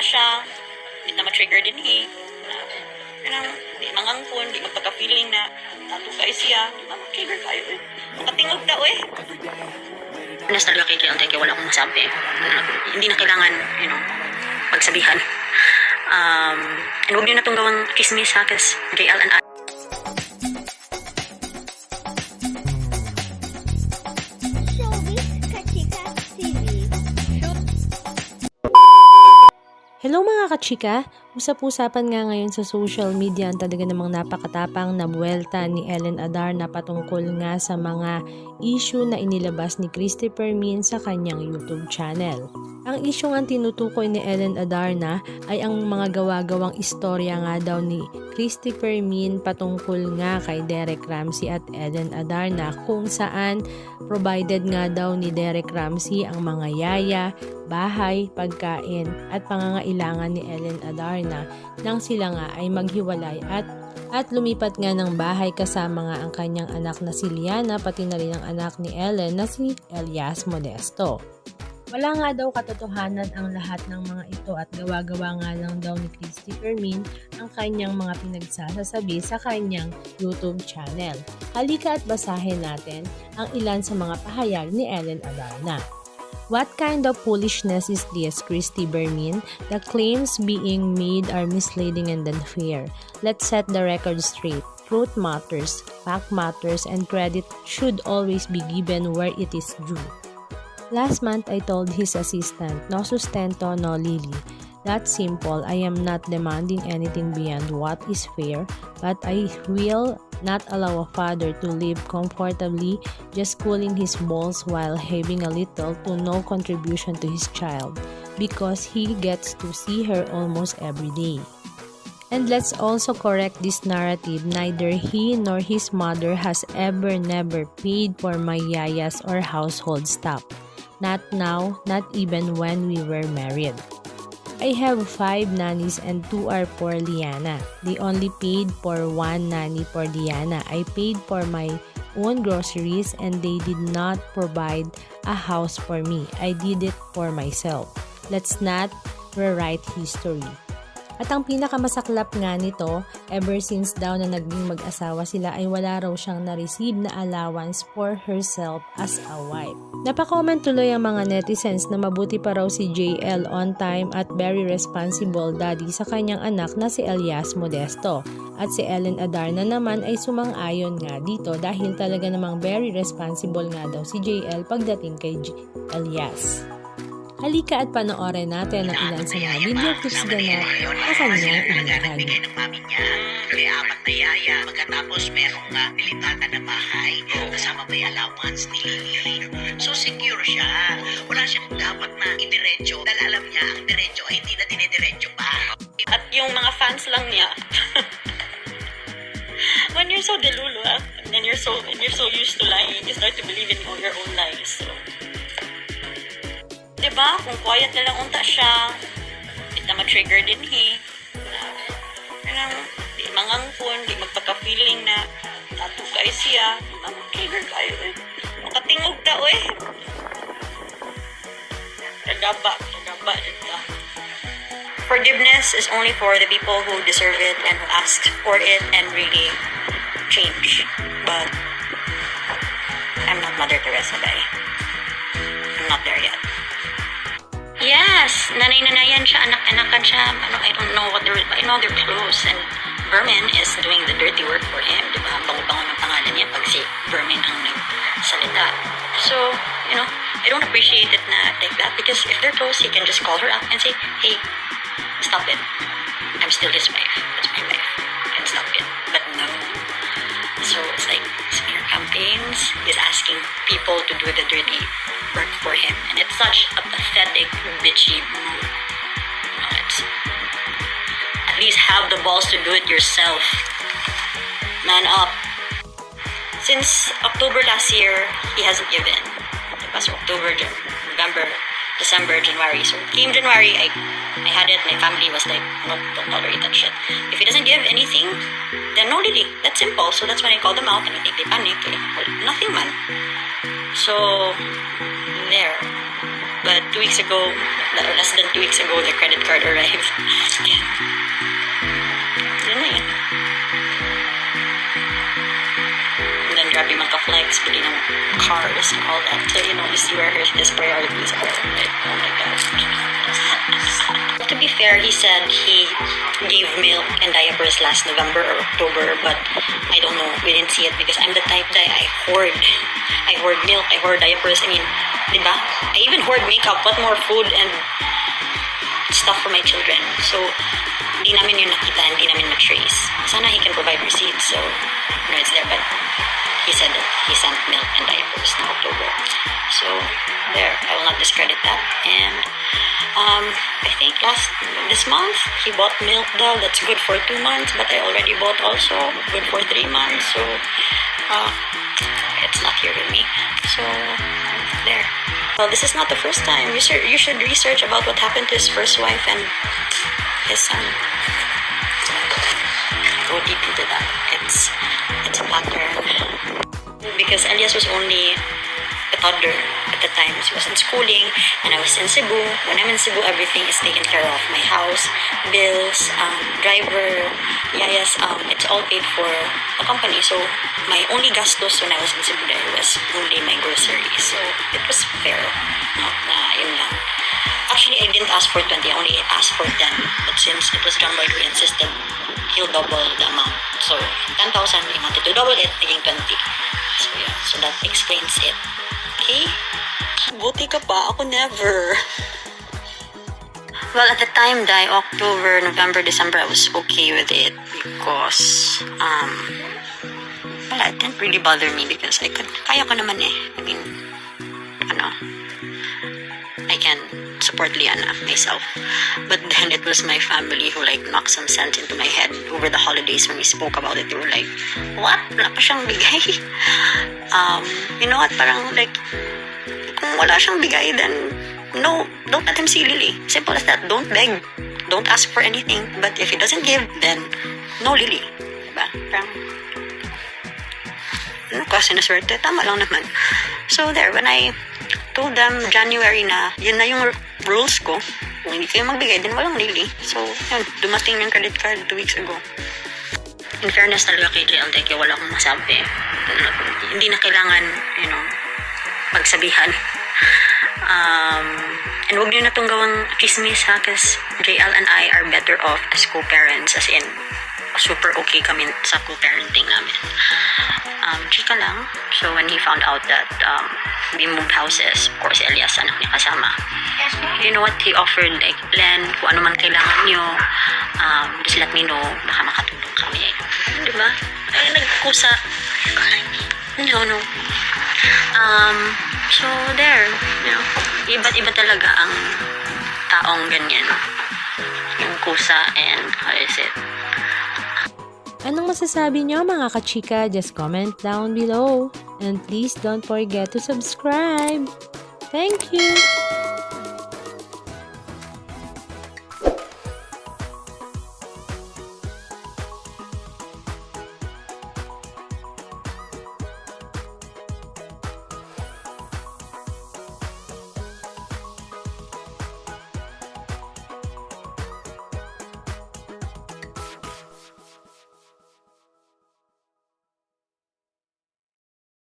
siya, di na ma-trigger din di mangangkon, di magpaka-feeling na tato kayo siya, di ma-trigger kayo makatingog na honest talaga kay Kiel, kaya wala akong masabi. Hindi na kailangan, pagsabihan. And huwag niyo na itong gawang chismis ha, kasi JL and I. Hello mga kachika! Usap-usapan nga ngayon sa social media ang talaga namang napakatapang na buwelta ni Ellen Adarna na patungkol nga sa mga issue na inilabas ni Christopher Min sa kanyang YouTube channel. Ang issue nga tinutukoy ni Ellen Adarna ay ang mga gawa-gawang istorya nga daw ni Christopher Min patungkol nga kay Derek Ramsey at Ellen Adarna kung saan provided nga daw ni Derek Ramsey ang mga yaya, bahay, pagkain at pangangailangan ni Ellen Adarna nang sila nga ay maghiwalay at lumipat nga ng bahay kasama nga ang kanyang anak na si Liana pati na rin ang anak ni Ellen na si Elias Modesto. Wala nga daw katotohanan ang lahat ng mga ito at gawa-gawa nga lang daw ni Christopher Min ang kanyang mga pinagsasabi sa kanyang YouTube channel. Halika at basahin natin ang ilan sa mga pahayag ni Ellen Adarna. What kind of foolishness is this, Christopher Min? The claims being made are misleading and unfair. Let's set the record straight. Truth matters, fact matters, and credit should always be given where it is due. Last month, I told his assistant, no sustento, no lily. That's simple. I am not demanding anything beyond what is fair, but I will not allow a father to live comfortably just cooling his balls while having a little to no contribution to his child because he gets to see her almost every day. And let's also correct this narrative. Neither he nor his mother has never paid for my yayas or household stuff. Not now, not even when we were married. I have 5 nannies and 2 are for Liana. They only paid for 1 nanny for Liana. I paid for my own groceries and they did not provide a house for me. I did it for myself. Let's not rewrite history. At ang pinakamasaklap nga nito, ever since daw na naging mag-asawa sila ay wala raw siyang na-receive na allowance for herself as a wife. Napaka-comment tuloy ang mga netizens na mabuti pa raw si JL on time at very responsible daddy sa kanyang anak na si Elias Modesto. At si Ellen Adarna naman ay sumang-ayon nga dito dahil talaga namang very responsible nga daw si JL pagdating kay Elias. Halika at panoorin natin ang ilan sa mga video clips ganap sa kanyang inahag. Ng mami niya, kaya 4 na yaya, pagkatapos merong nilitatan na bahay, kasama may allowance ni Lily. So secure siya, wala siyang dapat na idiretso, dahil alam niya ang diretso ay hindi na dinidiretso pa. At yung mga fans lang niya, when you're so delulu, and you're so used to lying, you start to believe in all your own lies. So, diba? Kung quiet na lang unta siya, di na ma-trigger din di mangangkon, di magpaka-feeling na tato kayo siya, di ma-trigger kayo makatingog na Tagaba dito. Forgiveness is only for the people who deserve it and who asked for it and really change. But I'm not Mother Teresa, guy. I'm not there yet. Yes, nanay-nanayan siya, anak-anakan siya. I don't know I know they're close and Vermin is doing the dirty work for him, di ba? Bango-bango ng pangalan niya pag si Vermin ang nagsalita. So, I don't appreciate it na like that because if they're close, he can just call her up and say, hey, stop it. I'm still his wife. That's my wife. And stop it. But no. So, it's like smear campaigns. He's asking people to do the dirty work for him. And it's such a pathetic, bitchy move. At least have the balls to do it yourself. Man up. Since October last year, he hasn't given. It was October, November, December, January. So came January, I had it. My family was like, no, don't tolerate that shit. If he doesn't give anything, then no lily. That's simple. So that's when I called them out and I think they panic. Well, nothing man. So, there. But 2 weeks ago, less than 2 weeks ago, the credit card arrived. Yun na yun. And then grabe magka-flex, bili ng cars and all that. So, you see where his priorities are. Like, oh my God. To be fair, he said he gave milk and diapers last November or October, but I don't know. We didn't see it because I'm the type that I hoard milk, I hoard diapers. I mean, diba? I even hoard makeup. What more food and stuff for my children? So, hindi namin yun nakita, hindi namin ma-trace. Sana he can provide receipts, so, it's there. But he said that he sent milk and diapers in October. So, there. I will not discredit that. And, I think this month, he bought milk daw. That's good for 2 months, but I already bought also. Good for 3 months. So, it's not here with me. So, there. Well, this is not the first time. You should research about what happened to his first wife and his son. Go deep into that. It's a pattern. Because Elias was only a toddler at the time. He was in schooling, and I was in Cebu. When I'm in Cebu, everything is taken care of. My house, bills, driver, yayas, it's all paid for a company. So, my only gastos when I was in Cebu there was only my groceries. So, it was fair. Yun lang. Actually, I didn't ask for 20. I only asked for 10. But since it was John Boy who insisted, he'll double the amount. So, 10,000, he wanted to double it, naging 20. So, yeah. So, that explains it. Okay? Buti ka pa. Ako never. Well, at the time, October, November, December, I was okay with it because, it didn't really bother me because kaya ko naman eh. I mean, I can support Liana myself. But then it was my family who knocked some sense into my head over the holidays when we spoke about it. They were like, what? Wala pa siyang bigay? You know what? Parang kung wala siyang bigay, then no, don't let him see Lily. Simple as that. Don't beg. Don't ask for anything. But if he doesn't give, then no Lily. Diba? Parang, kasi naswerte, tama lang naman. So there, when I told them January na, yun na yung rules ko. Kung hindi kayo magbigay, din walang Lily. So, yun, dumating yung credit card 2 weeks ago. In fairness talaga kay JL Deque, wala akong masabi. Hindi na kailangan, pagsabihan. And huwag nyo na itong gawang chismis ha, because JL and I are better off as co-parents, as in, super okay kami sa co-parenting namin. Chika lang. So, when he found out that we moved houses, of course, Elias, anak niya kasama. You know what? He offered, Len, kung ano man kailangan nyo, just let me know, baka makatulong kami. Diba? Nagkusa. No. So, there. Iba't iba talaga ang taong ganyan. Yung kusa and, how is it? Anong masasabi nyo mga kachika? Just comment down below. And please don't forget to subscribe. Thank you!